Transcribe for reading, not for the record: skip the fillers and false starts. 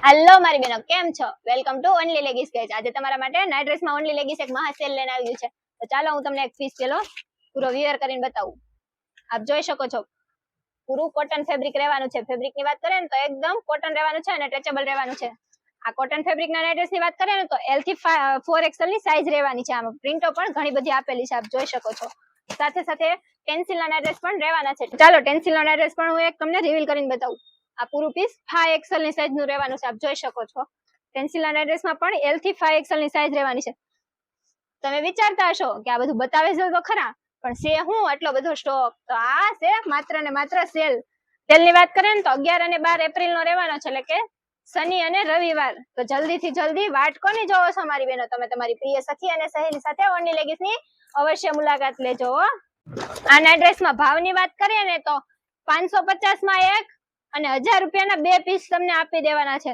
Hello મારી બહેનો, કેમ છો? Welcome to only leggings guys. આજે તમારા માટે નાઇટ ડ્રેસમાં ઓનલી લેગીસ એક મહા સેલ લઈને આવ્યું છે. તો ચાલો હું તમને એક પીસ પેલો પૂરો વિયર કરીને બતાવું. આપ જોઈ શકો છો પૂરું કોટન ફેબ્રિક રહેવાનું છે. ફેબ્રિકની વાત કરીએ ને તો એકદમ કોટન રહેવાનું છે અને સ્ટ્રેચેબલ રહેવાનું છે. આ કોટન ફેબ્રિકના નાઇટ ડ્રેસની વાત કરીએ ને તો L થી 4XL ની સાઈઝ રહેવાની છે. આમાં પ્રિન્ટો પણ ઘણી બધી આપેલી છે, આપ જોઈ શકો છો. સાથે સાથે ટેન્સિલના નાઇટ ડ્રેસ પણ રહેવાના છે. ચાલો ટેન્સિલના નાઇટ ડ્રેસ પણ હું એક તમને રિવીલ કરીને બતાવું. આ પૂરું પીસ 5XL ની સાઈઝ નું રહેવાનું છે, આપ જોઈ શકો છો. ટેન્સિલના નાઇટ ડ્રેસમાં પણ L થી 5XL ની સાઈઝ રહેવાની છે. તમે વિચારતા હશો કે આ બધું બતાવે છે તો ખરા, પણ છે હું આટલો બધો સ્ટોક? તો આ છે માત્ર ને માત્ર સેલની વાત કરીએ ને તો 11 અને 12 એપ્રિલ નો રહેવાનો છે, એટલે કે શનિ અને રવિવાર. તો જલ્દીથી જલ્દી વાટ કોની જોવો છો મારી બહેનો? તમે તમારી પ્રિય સખી અને સહેલી સાથે ઓનલી લેગીસની અવશ્ય મુલાકાત લેજો. આ નાઇટ ડ્રેસમાં ભાવની વાત કરીએ ને તો 550 માં એક અને 1000 રૂપિયાના 2 પીસ તમને આપી દેવાના છે.